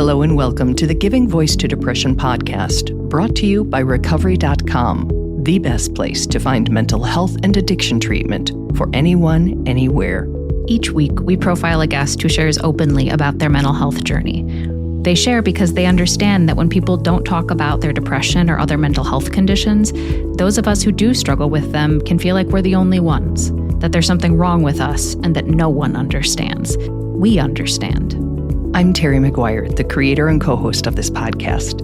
Hello and welcome to the Giving Voice to Depression podcast, brought to you by Recovery.com, the best place to find mental health and addiction treatment for anyone, anywhere. Each week, we profile a guest who shares openly about their mental health journey. They share because they understand that when people don't talk about their depression or other mental health conditions, those of us who do struggle with them can feel like we're the only ones, that there's something wrong with us and that no one understands. We understand. I'm Terry McGuire, the creator and co-host of this podcast.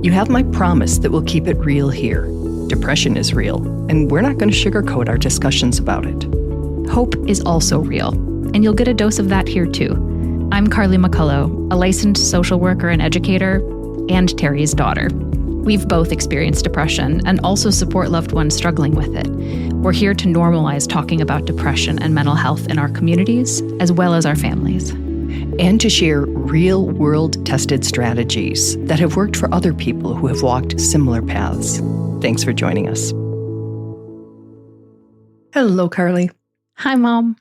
You have my promise that we'll keep it real here. Depression is real, and we're not going to sugarcoat our discussions about it. Hope is also real, and you'll get a dose of that here too. I'm Carly McCullough, a licensed social worker and educator, and Terry's daughter. We've both experienced depression and also support loved ones struggling with it. We're here to normalize talking about depression and mental health in our communities, as well as our families. And to share real-world tested strategies that have worked for other people who have walked similar paths. Thanks for joining us. Hello, Carly. Hi, Mom.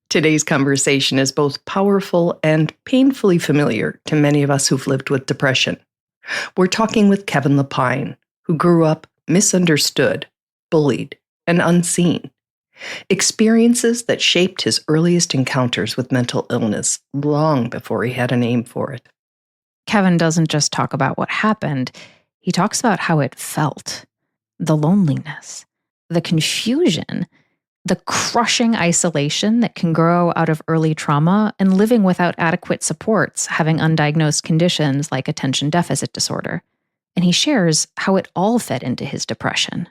Today's conversation is both powerful and painfully familiar to many of us who've lived with depression. We're talking with Kevin Lapine, who grew up misunderstood, bullied, and unseen. Experiences that shaped his earliest encounters with mental illness long before he had a name for it. Kevin doesn't just talk about what happened, he talks about how it felt. The loneliness, the confusion, the crushing isolation that can grow out of early trauma and living without adequate supports, having undiagnosed conditions like attention deficit disorder. And he shares how it all fed into his depression.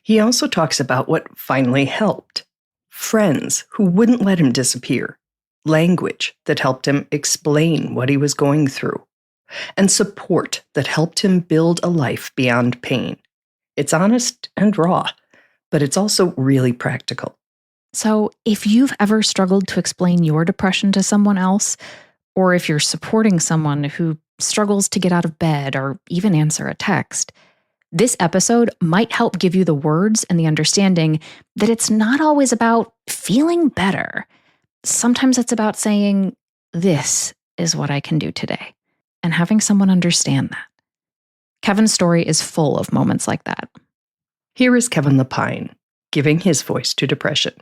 He also talks about what finally helped. Friends who wouldn't let him disappear. Language that helped him explain what he was going through. And support that helped him build a life beyond pain. It's honest and raw, but it's also really practical. So if you've ever struggled to explain your depression to someone else, or if you're supporting someone who struggles to get out of bed or even answer a text, this episode might help give you the words and the understanding that it's not always about feeling better. Sometimes it's about saying, this is what I can do today, and having someone understand that. Kevin's story is full of moments like that. Here is Kevin Lapine, giving his voice to depression.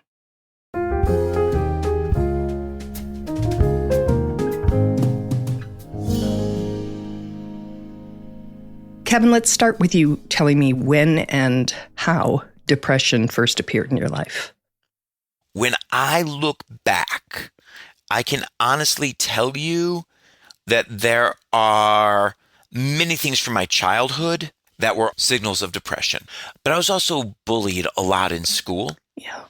Kevin, let's start with you telling me when and how depression first appeared in your life. When I look back, I can honestly tell you that there are many things from my childhood that were signals of depression. But I was also bullied a lot in school. Yeah.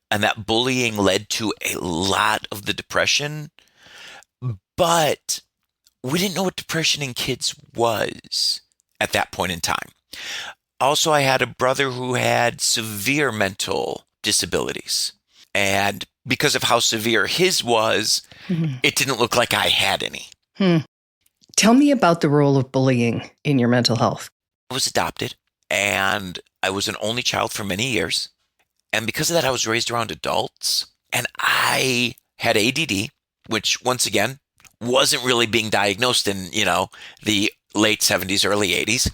And that bullying led to a lot of the depression. But we didn't know what depression in kids was at that point in time. Also, I had a brother who had severe mental disabilities. And because of how severe his was, It didn't look like I had any. Tell me about the role of bullying in your mental health. I was adopted, and I was an only child for many years. And because of that, I was raised around adults. And I had ADD, which, once again, wasn't really being diagnosed in, the late 70s, early 80s.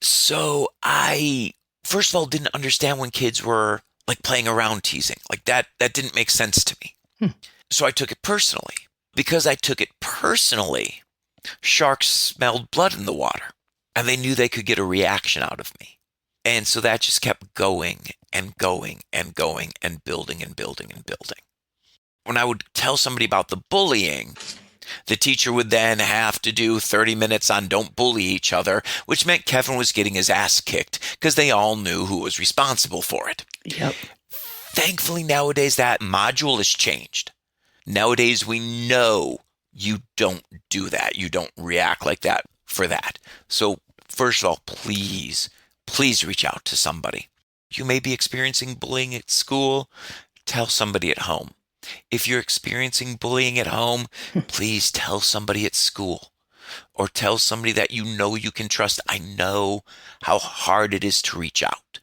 So I, first of all, didn't understand when kids were like playing around teasing. Like that didn't make sense to me. So I took it personally. Because I took it personally, sharks smelled blood in the water and they knew they could get a reaction out of me. And so that just kept going and going and going and building and building and building. When I would tell somebody about the bullying, the teacher would then have to do 30 minutes on don't bully each other, which meant Kevin was getting his ass kicked because they all knew who was responsible for it. Yep. Thankfully, nowadays, that module has changed. Nowadays, we know you don't do that. You don't react like that for that. So first of all, please reach out to somebody. You may be experiencing bullying at school. Tell somebody at home. If you're experiencing bullying at home, please tell somebody at school or tell somebody that you know you can trust. I know how hard it is to reach out.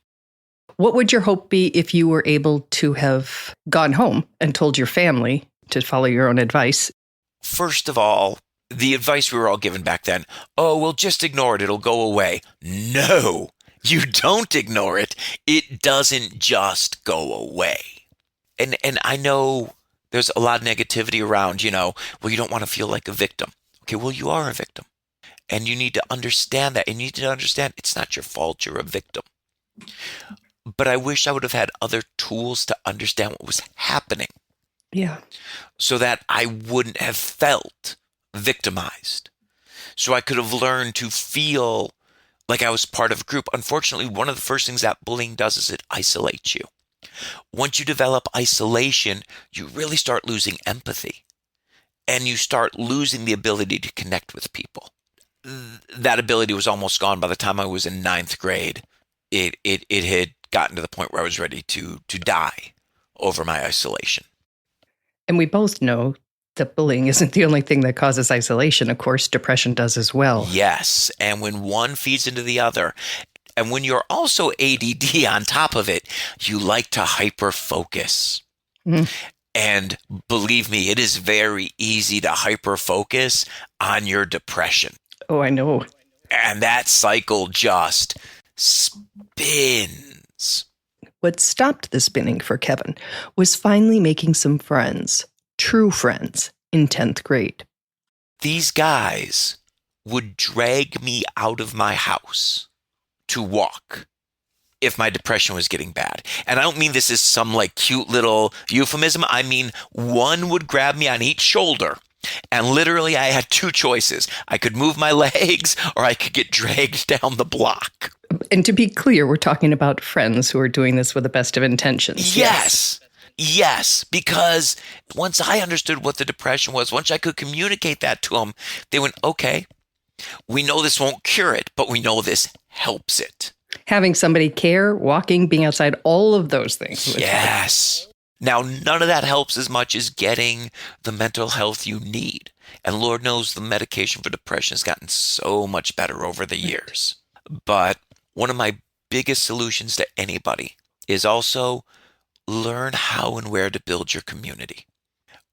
What would your hope be if you were able to have gone home and told your family to follow your own advice? First of all, the advice we were all given back then, oh, well, just ignore it. It'll go away. No, you don't ignore it. It doesn't just go away. And I know there's a lot of negativity around, well, you don't want to feel like a victim. Okay, well, you are a victim. And you need to understand that. And you need to understand it's not your fault you're a victim. But I wish I would have had other tools to understand what was happening. Yeah. So that I wouldn't have felt victimized. So I could have learned to feel like I was part of a group. Unfortunately, one of the first things that bullying does is it isolates you. Once you develop isolation, you really start losing empathy. And you start losing the ability to connect with people. That ability was almost gone by the time I was in 9th grade. It had gotten to the point where I was ready to die over my isolation. And we both know that bullying isn't the only thing that causes isolation. Of course, depression does as well. Yes. And when one feeds into the other, and when you're also ADD on top of it, you like to hyper focus. Mm-hmm. And believe me, it is very easy to hyper focus on your depression. Oh, I know. And that cycle just spins. What stopped the spinning for Kevin was finally making some friends, true friends, in 10th grade. These guys would drag me out of my house to walk if my depression was getting bad. And I don't mean this is some cute little euphemism. I mean, one would grab me on each shoulder. And literally, I had two choices. I could move my legs or I could get dragged down the block. And to be clear, we're talking about friends who are doing this with the best of intentions. Yes, because once I understood what the depression was, once I could communicate that to them, they went, okay, we know this won't cure it, but we know this helps it. Having somebody care, walking, being outside, all of those things. Yes. Now, none of that helps as much as getting the mental health you need. And Lord knows the medication for depression has gotten so much better over the years. But one of my biggest solutions to anybody is also learn how and where to build your community.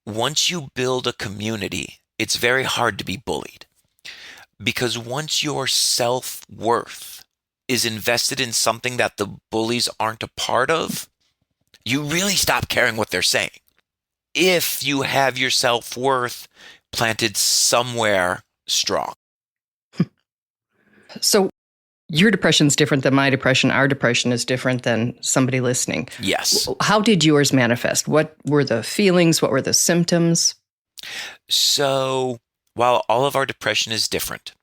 Once you build a community, it's very hard to be bullied. Because once your self-worth is invested in something that the bullies aren't a part of, you really stop caring what they're saying. If you have your self-worth planted somewhere strong. So your depression is different than my depression. Our depression is different than somebody listening. Yes. How did yours manifest? What were the feelings? What were the symptoms? So while all of our depression is different,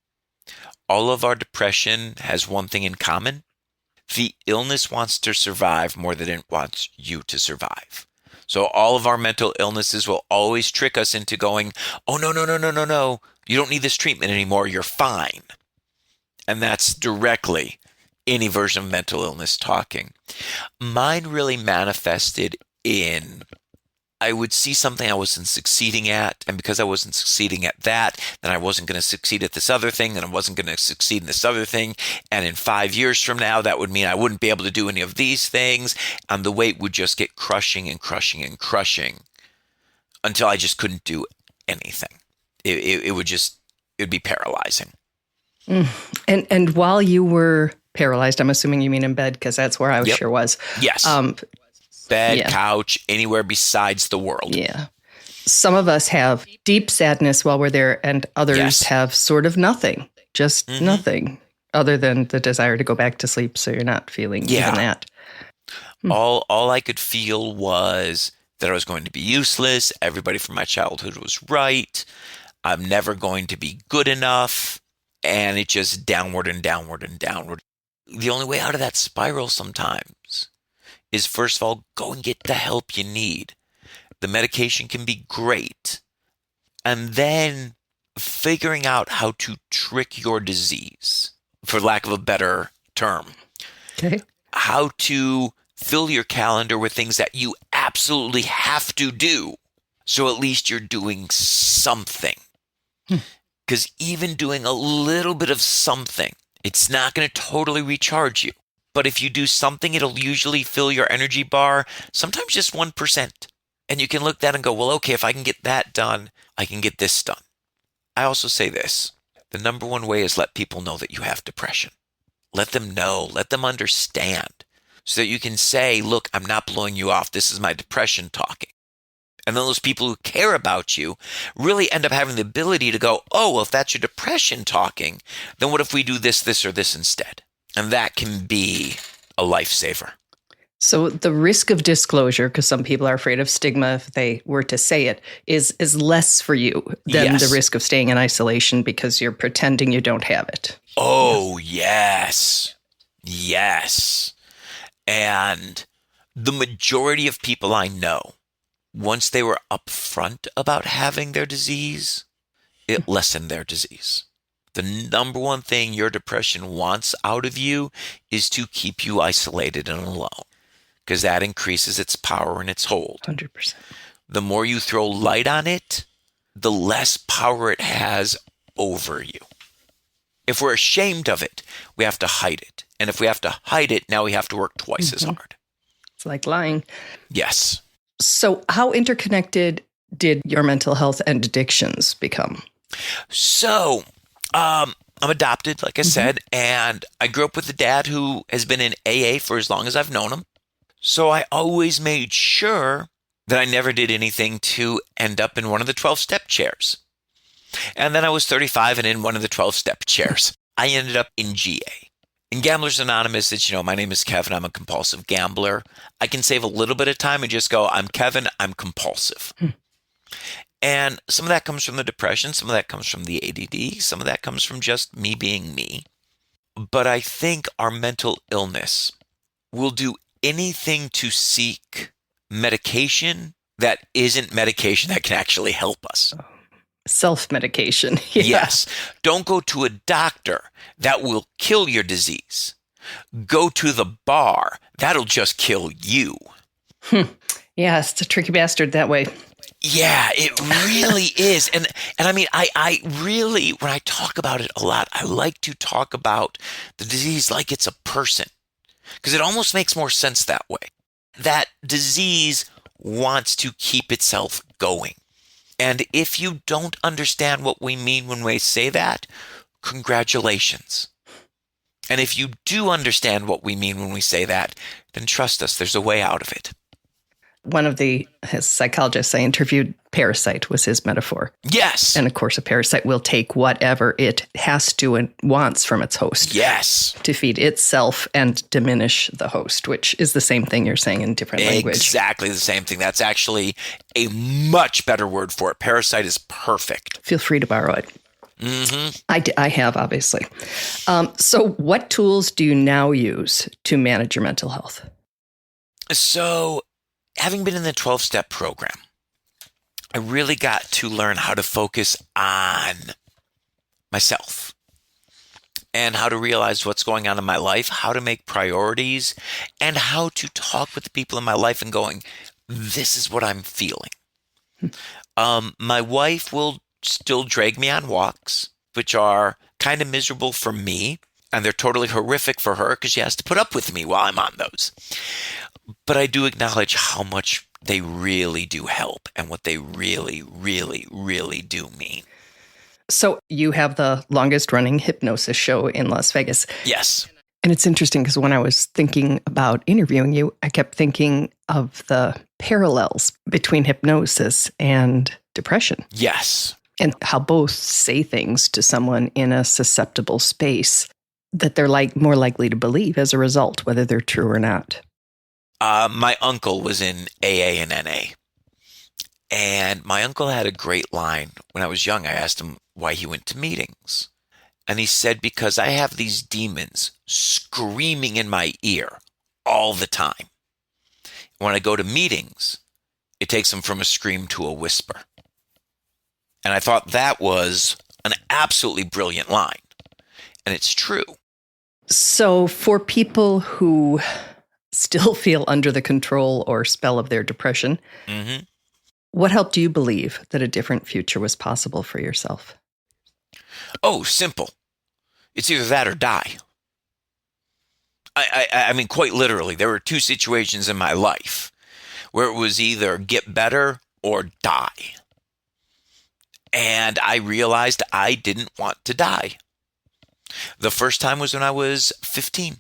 all of our depression has one thing in common. The illness wants to survive more than it wants you to survive. So all of our mental illnesses will always trick us into going, oh, no. You don't need this treatment anymore. You're fine. And that's directly any version of mental illness talking. Mine really manifested in, I would see something I wasn't succeeding at. And because I wasn't succeeding at that, then I wasn't going to succeed at this other thing. Then I wasn't going to succeed in this other thing. And in 5 years from now, that would mean I wouldn't be able to do any of these things. And the weight would just get crushing and crushing and crushing until I just couldn't do anything. It would be paralyzing. And while you were paralyzed, I'm assuming you mean in bed, because that's where I sure was. Yes. Bed, couch, anywhere besides the world. Yeah. Some of us have deep sadness while we're there, and others have sort of nothing, just nothing, other than the desire to go back to sleep, so you're not feeling even that. All I could feel was that I was going to be useless. Everybody from my childhood was right. I'm never going to be good enough. And it just downward and downward and downward. The only way out of that spiral sometimes is, first of all, go and get the help you need. The medication can be great. And then figuring out how to trick your disease, for lack of a better term. Okay. How to fill your calendar with things that you absolutely have to do. So at least you're doing something. Because even doing a little bit of something, it's not going to totally recharge you. But if you do something, it'll usually fill your energy bar, sometimes just 1%. And you can look at that and go, well, okay, if I can get that done, I can get this done. I also say this. The number one way is let people know that you have depression. Let them know, let them understand so that you can say, look, I'm not blowing you off. This is my depression talking. And then those people who care about you really end up having the ability to go, oh, well, if that's your depression talking, then what if we do this, this, or this instead? And that can be a lifesaver. So the risk of disclosure, because some people are afraid of stigma if they were to say it, is less for you than Yes. the risk of staying in isolation because you're pretending you don't have it. Oh, yes. Yes. And the majority of people I know, once they were upfront about having their disease, it lessened their disease. The number one thing your depression wants out of you is to keep you isolated and alone, because that increases its power and its hold. 100%. The more you throw light on it, the less power it has over you. If we're ashamed of it, we have to hide it. And if we have to hide it, now we have to work twice as hard. It's like lying. Yes. So how interconnected did your mental health and addictions become? So, I'm adopted, like I said, and I grew up with a dad who has been in AA for as long as I've known him. So I always made sure that I never did anything to end up in one of the 12-step chairs. And then I was 35 and in one of the 12-step chairs. I ended up in GA. In Gamblers Anonymous, it's, my name is Kevin. I'm a compulsive gambler. I can save a little bit of time and just go, I'm Kevin. I'm compulsive. And some of that comes from the depression. Some of that comes from the ADD. Some of that comes from just me being me. But I think our mental illness will do anything to seek medication that isn't medication that can actually help us. Self-medication. Yes. Don't go to a doctor. That will kill your disease. Go to the bar. That'll just kill you. Yeah, it's a tricky bastard that way. Yeah, it really is. And I mean, I really, when I talk about it a lot, I like to talk about the disease like it's a person, because it almost makes more sense that way. That disease wants to keep itself going. And if you don't understand what we mean when we say that, congratulations. And if you do understand what we mean when we say that, then trust us, there's a way out of it. One of his psychologists I interviewed, parasite was his metaphor. Yes. And of course, a parasite will take whatever it has to and wants from its host. Yes. To feed itself and diminish the host, which is the same thing you're saying in different language. Exactly the same thing. That's actually a much better word for it. Parasite is perfect. Feel free to borrow it. I have, obviously. So what tools do you now use to manage your mental health? So, having been in the 12-step program, I really got to learn how to focus on myself and how to realize what's going on in my life, how to make priorities, and how to talk with the people in my life and going, this is what I'm feeling. My wife will still drag me on walks, which are kind of miserable for me, and they're totally horrific for her because she has to put up with me while I'm on those. But I do acknowledge how much they really do help and what they really, really, really do mean. So you have the longest running hypnosis show in Las Vegas. Yes. And it's interesting because when I was thinking about interviewing you, I kept thinking of the parallels between hypnosis and depression. Yes. And how both say things to someone in a susceptible space that they're more likely to believe as a result, whether they're true or not. My uncle was in AA and NA. And my uncle had a great line. When I was young, I asked him why he went to meetings. And he said, because I have these demons screaming in my ear all the time. When I go to meetings, it takes them from a scream to a whisper. And I thought that was an absolutely brilliant line. And it's true. So for people who still feel under the control or spell of their depression, what helped you believe that a different future was possible for yourself? Oh, simple. It's either that or die. I mean, quite literally, there were two situations in my life where it was either get better or die. And I realized I didn't want to die. The first time was when I was 15.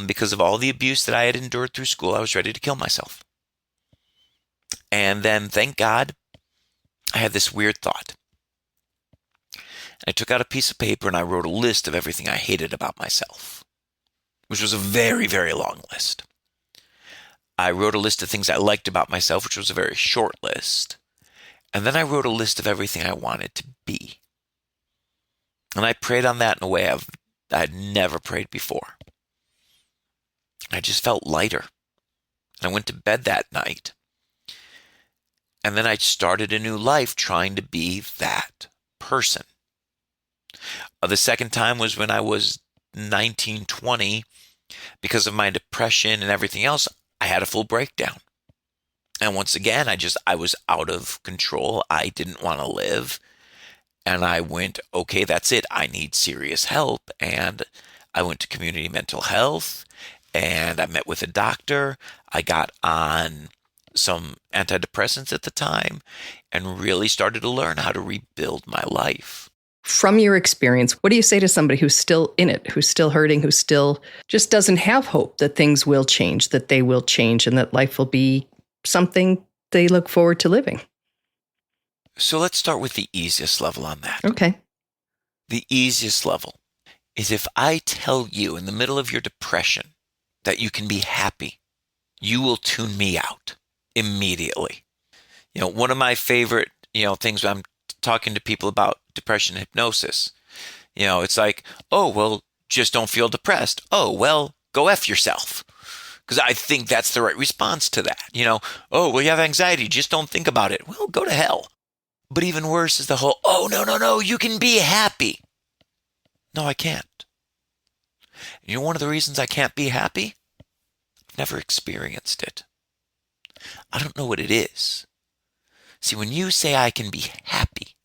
Because of all the abuse that I had endured through school, I was ready to kill myself. And then, thank God, I had this weird thought. I took out a piece of paper and I wrote a list of everything I hated about myself, which was a very, very long list. I wrote a list of things I liked about myself, which was a very short list. And then I wrote a list of everything I wanted to be. And I prayed on that in a way I had never prayed before. I just felt lighter. And I went to bed that night. And then I started a new life trying to be that person. The second time was when I was 19, 20. Because of my depression and everything else, I had a full breakdown. And once again, I was out of control. I didn't want to live. And I went, okay, that's it. I need serious help. And I went to community mental health and I met with a doctor. I got on some antidepressants at the time and really started to learn how to rebuild my life. From your experience, what do you say to somebody who's still in it, who's still hurting, who still just doesn't have hope that things will change, that they will change, and that life will be something they look forward to living? So let's start with the easiest level on that. Okay. The easiest level is if I tell you in the middle of your depression that you can be happy, you will tune me out immediately. One of my favorite, things when I'm talking to people about depression and hypnosis, it's like, oh, well, just don't feel depressed. Oh, well, go F yourself. Because I think that's the right response to that. Oh, well, you have anxiety. Just don't think about it. Well, go to hell. But even worse is the whole, oh, no, you can be happy. No, I can't. One of the reasons I can't be happy? I've never experienced it. I don't know what it is. See, when you say I can be happy,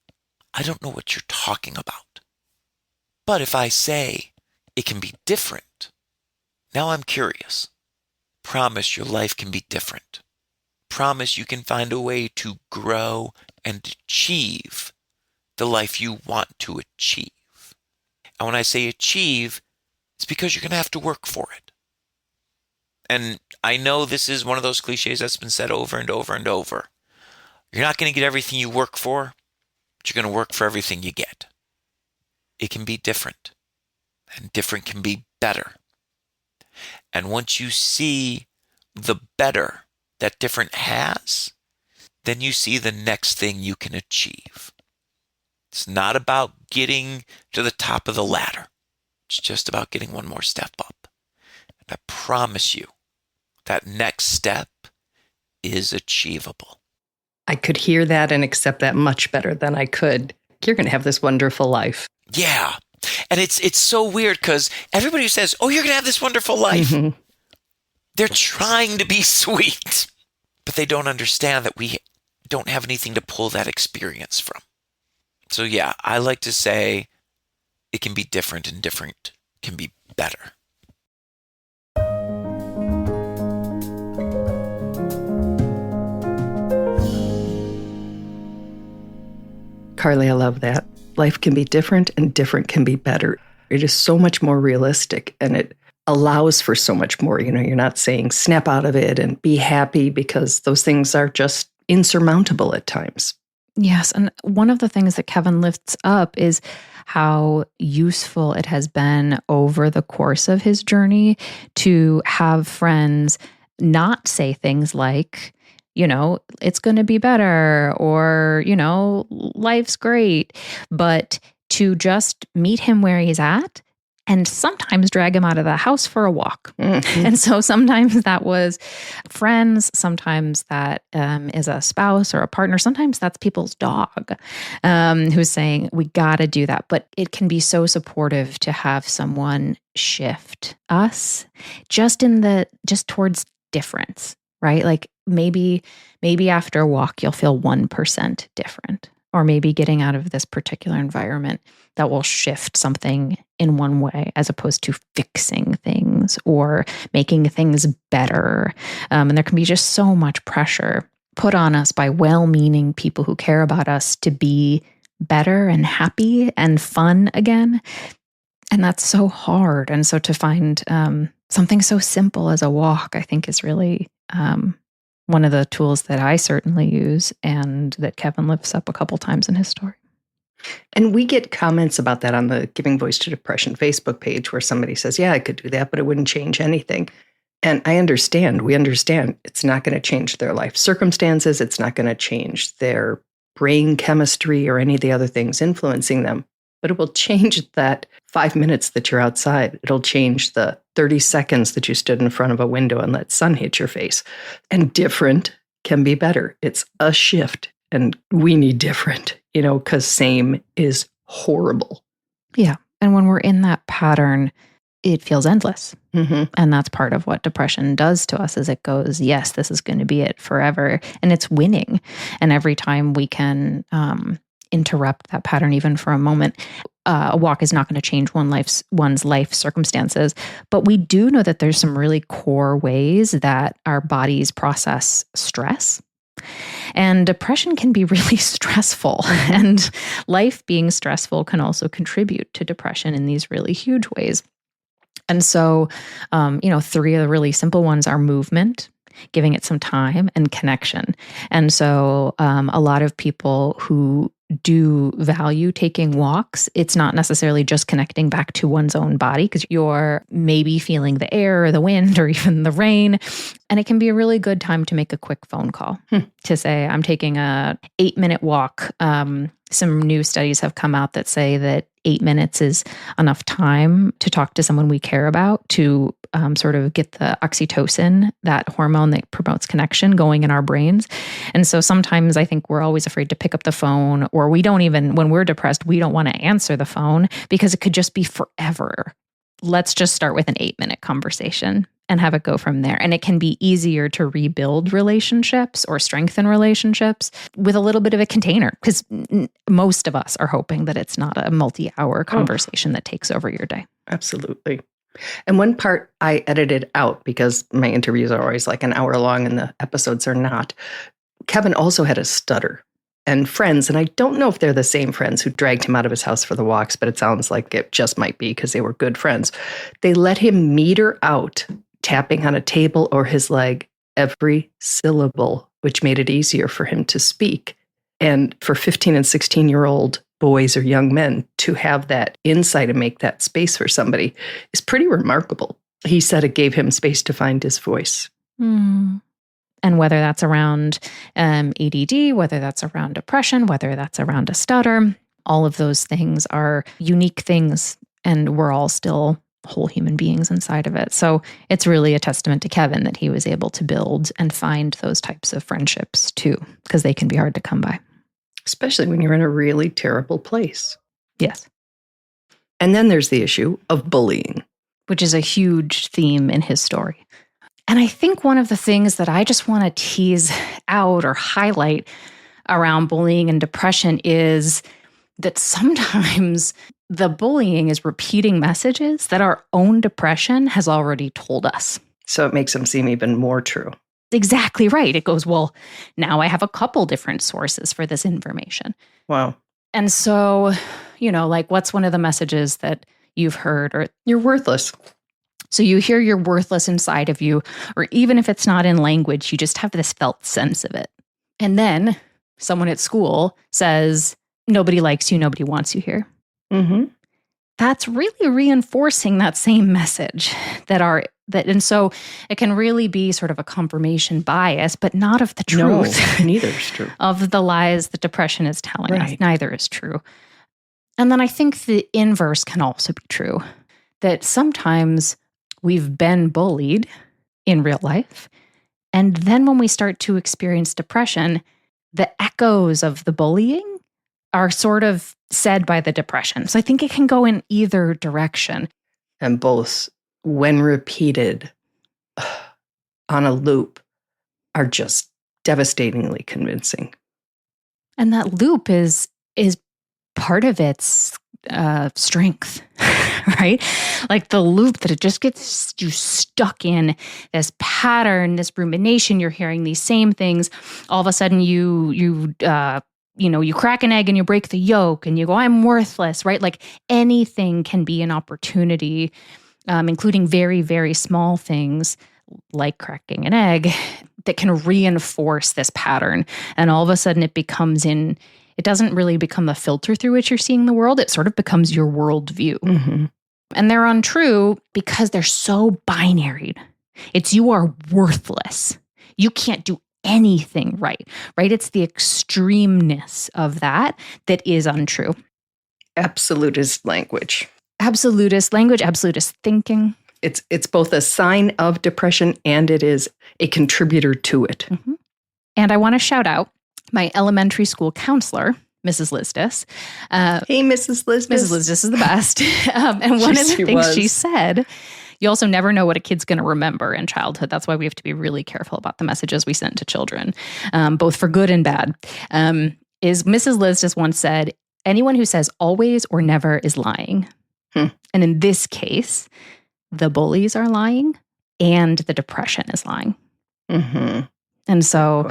I don't know what you're talking about. But if I say it can be different, now I'm curious. Promise your life can be different. Promise you can find a way to grow and achieve the life you want to achieve. And when I say achieve, it's because you're going to have to work for it. And I know this is one of those cliches that's been said over and over and over. You're not going to get everything you work for, but you're going to work for everything you get. It can be different, and different can be better. And once you see the better that different has, then you see the next thing you can achieve. It's not about getting to the top of the ladder. It's just about getting one more step up. And I promise you, that next step is achievable. I could hear that and accept that much better than I could. You're going to have this wonderful life. Yeah. And it's so weird because everybody who says, oh, you're going to have this wonderful life, they're trying to be sweet, but they don't understand that we don't have anything to pull that experience from. So yeah, I like to say it can be different and different can be better. Carly, I love that. Life can be different and different can be better. It is so much more realistic and it allows for so much more. You're not saying snap out of it and be happy because those things are just insurmountable at times. Yes. And one of the things that Kevin lifts up is how useful it has been over the course of his journey to have friends not say things like, it's going to be better or, life's great, but to just meet him where he's at and sometimes drag him out of the house for a walk. Mm-hmm. And so sometimes that was friends, sometimes that is a spouse or a partner, sometimes that's people's dog who's saying, we got to do that. But it can be so supportive to have someone shift us just towards difference, right? Like maybe after a walk, you'll feel 1% different. Or maybe getting out of this particular environment that will shift something in one way as opposed to fixing things or making things better. And there can be just so much pressure put on us by well-meaning people who care about us to be better and happy and fun again. And that's so hard. And so to find something so simple as a walk, I think is really one of the tools that I certainly use and that Kevin lifts up a couple times in his story. And we get comments about that on the Giving Voice to Depression Facebook page where somebody says, yeah, I could do that, but it wouldn't change anything. And I understand, we understand it's not going to change their life circumstances. It's not going to change their brain chemistry or any of the other things influencing them. But it will change that 5 minutes that you're outside. It'll change the 30 seconds that you stood in front of a window and let sun hit your face. And different can be better. It's a shift. And we need different, because same is horrible. Yeah. And when we're in that pattern, it feels endless. Mm-hmm. And that's part of what depression does to us is it goes, yes, this is going to be it forever. And it's winning. And every time we can interrupt that pattern, even for a moment, a walk is not going to change one's life circumstances. But we do know that there's some really core ways that our bodies process stress. And depression can be really stressful. And life being stressful can also contribute to depression in these really huge ways. And so, 3 of the really simple ones are movement, giving it some time, and connection. And so a lot of people who do value taking walks, it's not necessarily just connecting back to one's own body because you're maybe feeling the air or the wind or even the rain. And it can be a really good time to make a quick phone call to say, I'm taking a 8-minute walk. Some new studies have come out that say that 8 minutes is enough time to talk to someone we care about to sort of get the oxytocin, that hormone that promotes connection, going in our brains. And so sometimes I think we're always afraid to pick up the phone, or we don't even, when we're depressed, we don't want to answer the phone because it could just be forever. Let's just start with an 8-minute conversation and have it go from there. And it can be easier to rebuild relationships or strengthen relationships with a little bit of a container because most of us are hoping that it's not a multi-hour conversation that takes over your day. Absolutely. And one part I edited out because my interviews are always like an hour long and the episodes are not. Kevin also had a stutter. And friends, and I don't know if they're the same friends who dragged him out of his house for the walks, but it sounds like it just might be because they were good friends. They let him meter out, tapping on a table or his leg every syllable, which made it easier for him to speak. And for 15 and 16-year-old boys or young men to have that insight and make that space for somebody is pretty remarkable. He said it gave him space to find his voice. And whether that's around ADD, whether that's around depression, whether that's around a stutter, all of those things are unique things, and we're all still whole human beings inside of it. So it's really a testament to Kevin that he was able to build and find those types of friendships too, because they can be hard to come by. Especially when you're in a really terrible place. Yes. And then there's the issue of bullying, which is a huge theme in his story. And I think one of the things that I just want to tease out or highlight around bullying and depression is that sometimes the bullying is repeating messages that our own depression has already told us. So it makes them seem even more true. Exactly right. It goes, well, now I have a couple different sources for this information. Wow. And so, what's one of the messages that you've heard? Or you're worthless. So you hear you're worthless inside of you, or even if it's not in language, you just have this felt sense of it. And then someone at school says, nobody likes you, nobody wants you here. Mm-hmm. That's really reinforcing that same message and so it can really be sort of a confirmation bias, but not of the truth. No, neither is true. Of the lies that depression is telling us. Right. Neither is true. And then I think the inverse can also be true, that sometimes we've been bullied in real life. And then when we start to experience depression, the echoes of the bullying are sort of said by the depression. So I think it can go in either direction. And both, when repeated on a loop, are just devastatingly convincing. And that loop is part of its strength. right? Like the loop that it just gets you stuck in, this pattern, this rumination. You're hearing these same things. All of a sudden you crack an egg and you break the yolk and you go, I'm worthless, right? Like anything can be an opportunity, including very, very small things like cracking an egg, that can reinforce this pattern. And all of a sudden it doesn't really become a filter through which you're seeing the world. It sort of becomes your worldview. Mm-hmm. And they're untrue because they're so binary. It's you are worthless. You can't do anything right? It's the extremeness of that is untrue. Absolutist language. Absolutist language, absolutist thinking. It's both a sign of depression and it is a contributor to it. Mm-hmm. And I want to shout out my elementary school counselor, Mrs. Listis. Hey, Mrs. Listis. Mrs. Listis is the best. And one of the things she said, you also never know what a kid's going to remember in childhood. That's why we have to be really careful about the messages we send to children, both for good and bad. Is Mrs. Listis once said, anyone who says always or never is lying. And in this case, the bullies are lying and the depression is lying. Mm-hmm. And so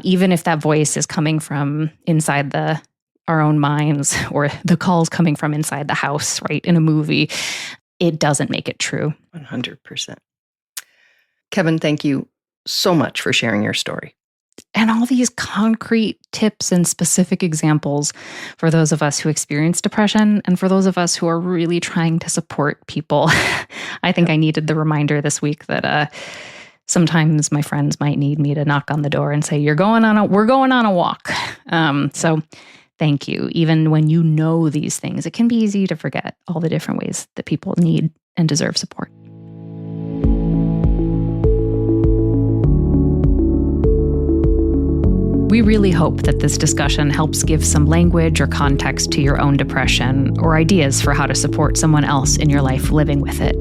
even if that voice is coming from inside our own minds, or the calls coming from inside the house, right, in a movie, it doesn't make it true. 100%. Kevin, thank you so much for sharing your story. And all these concrete tips and specific examples for those of us who experience depression and for those of us who are really trying to support people. I think I needed the reminder this week that sometimes my friends might need me to knock on the door and say, we're going on a walk. So thank you. Even when you know these things, it can be easy to forget all the different ways that people need and deserve support. We really hope that this discussion helps give some language or context to your own depression or ideas for how to support someone else in your life living with it.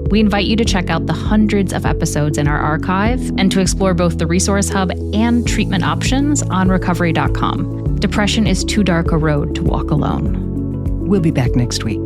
We invite you to check out the hundreds of episodes in our archive and to explore both the Resource Hub and treatment options on recovery.com. Depression is too dark a road to walk alone. We'll be back next week.